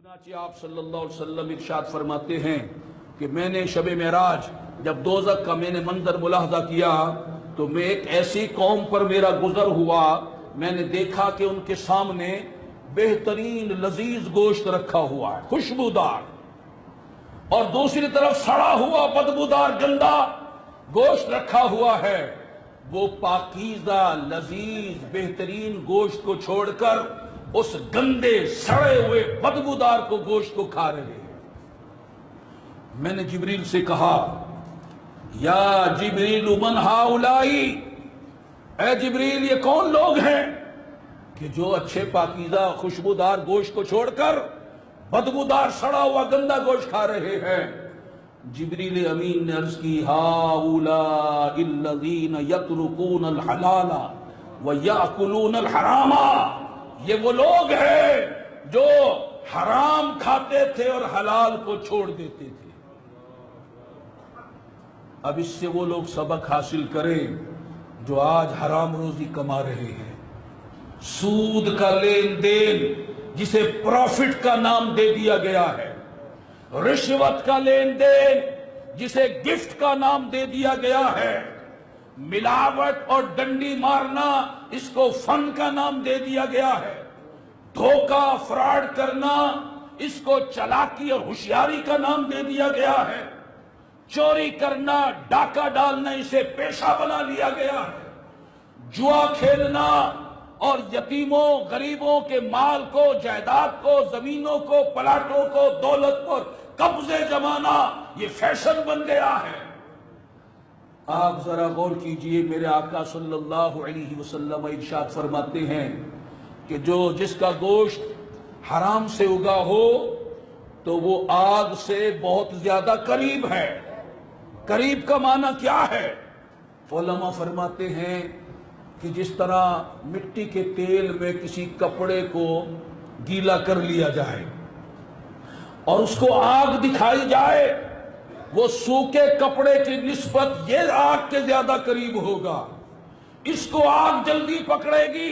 چنانچہ آپ صلی اللہ علیہ وسلم ارشاد فرماتے ہیں کہ میں نے شب معراج جب دوزخ کا میں نے منظر ملاحظہ کیا تو میں ایک ایسی قوم پر میرا گزر ہوا، میں نے دیکھا کہ ان کے سامنے بہترین لذیذ گوشت رکھا ہوا ہے، خوشبودار، اور دوسری طرف سڑا ہوا بدبودار گندا گوشت رکھا ہوا ہے۔ وہ پاکیزہ لذیذ بہترین گوشت کو چھوڑ کر اس گندے سڑے ہوئے بدبودار کو گوشت کو کھا رہے ہیں۔ میں نے جبریل سے کہا یا جبریل من ہؤلائی، اے جبریل یہ کون لوگ ہیں کہ جو اچھے پاکیزہ خوشبودار گوشت کو چھوڑ کر بدبودار سڑا ہوا گندا گوشت کھا رہے ہیں؟ جبریل امین نے عرض کی ہؤلاء الذین یترکون الحلال ویأکلون الحرام، یہ وہ لوگ ہیں جو حرام کھاتے تھے اور حلال کو چھوڑ دیتے تھے۔ اب اس سے وہ لوگ سبق حاصل کریں جو آج حرام روزی کما رہے ہیں، سود کا لین دین جسے پروفٹ کا نام دے دیا گیا ہے، رشوت کا لین دین جسے گفٹ کا نام دے دیا گیا ہے، ملاوٹ اور ڈنڈی مارنا اس کو فن کا نام دے دیا گیا ہے، دھوکہ فراڈ کرنا اس کو چالاکی اور ہوشیاری کا نام دے دیا گیا ہے، چوری کرنا ڈاکہ ڈالنا اسے پیشہ بنا لیا گیا ہے، جوا کھیلنا اور یتیموں غریبوں کے مال کو، جائیداد کو، زمینوں کو، پلاٹوں کو، دولت پر قبضے جمانا یہ فیشن بن گیا ہے۔ آپ ذرا غور کیجئے، میرے آقا صلی اللہ علیہ وسلم ارشاد فرماتے ہیں کہ جس کا گوشت حرام سے اگا ہو تو وہ آگ سے بہت زیادہ قریب ہے۔ قریب کا معنی کیا ہے؟ علماء فرماتے ہیں کہ جس طرح مٹی کے تیل میں کسی کپڑے کو گیلا کر لیا جائے اور اس کو آگ دکھائی جائے، وہ سوکھے کپڑے کی نسبت یہ آگ کے زیادہ قریب ہوگا، اس کو آگ جلدی پکڑے گی،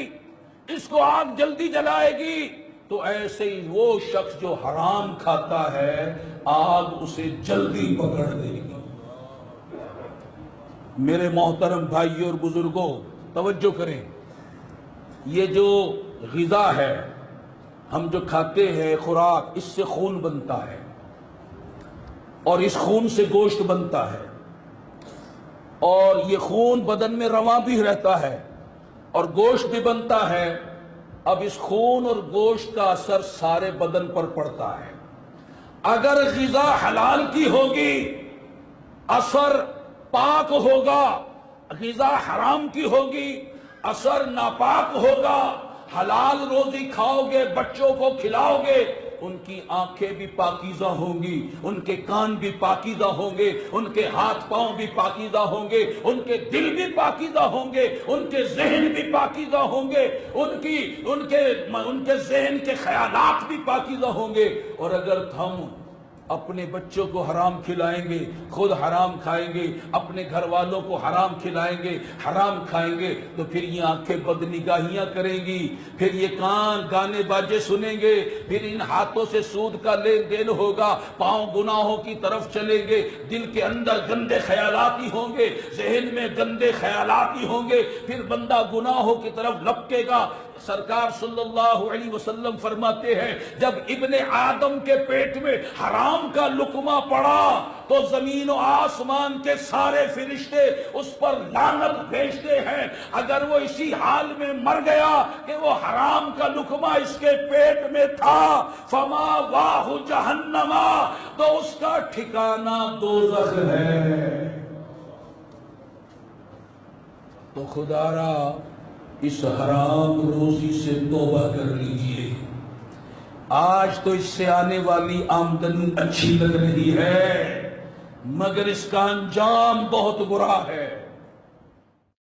اس کو آگ جلدی جلائے گی۔ تو ایسے ہی وہ شخص جو حرام کھاتا ہے آگ اسے جلدی پکڑ دے گی۔ میرے محترم بھائیوں اور بزرگوں توجہ کریں، یہ جو غذا ہے ہم جو کھاتے ہیں خوراک، اس سے خون بنتا ہے اور اس خون سے گوشت بنتا ہے، اور یہ خون بدن میں رواں بھی رہتا ہے اور گوشت بھی بنتا ہے۔ اب اس خون اور گوشت کا اثر سارے بدن پر پڑتا ہے۔ اگر غذا حلال کی ہوگی اثر پاک ہوگا، غذا حرام کی ہوگی اثر ناپاک ہوگا۔ حلال روزی کھاؤ گے، بچوں کو کھلاؤ گے، ان کی آنکھیں بھی پاکیزہ ہوں گی، ان کے کان بھی پاکیزہ ہوں گے، ان کے ہاتھ پاؤں بھی پاکیزہ ہوں گے، ان کے دل بھی پاکیزہ ہوں گے، ان کے ذہن بھی پاکیزہ ہوں گے، ان کے ذہن کے خیالات بھی پاکیزہ ہوں گے۔ اور اگر ہم اپنے بچوں کو حرام کھلائیں گے، خود حرام کھائیں گے، اپنے گھر والوں کو حرام کھلائیں گے، حرام کھائیں گے، تو پھر یہ آنکھیں بدنگاہیاں کریں گی، پھر یہ کان گانے باجے سنیں گے، پھر ان ہاتھوں سے سود کا لین دین ہوگا، پاؤں گناہوں کی طرف چلیں گے، دل کے اندر گندے خیالات ہی ہوں گے، ذہن میں گندے خیالات ہی ہوں گے، پھر بندہ گناہوں کی طرف لپکے گا۔ سرکار صلی اللہ علیہ وسلم فرماتے ہیں جب ابن آدم کے پیٹ میں حرام کا لقمہ پڑا تو زمین و آسمان کے سارے فرشتے اس پر لعنت بھیجتے ہیں۔ اگر وہ اسی حال میں مر گیا کہ وہ حرام کا لقمہ اس کے پیٹ میں تھا، فما واہ جہنم، تو اس کا ٹھکانہ دوزخ ہے۔ تو خدا را اس حرام روزی سے توبہ کر لیجئے۔ آج تو اس سے آنے والی آمدنی اچھی لگ رہی ہے مگر اس کا انجام بہت برا ہے۔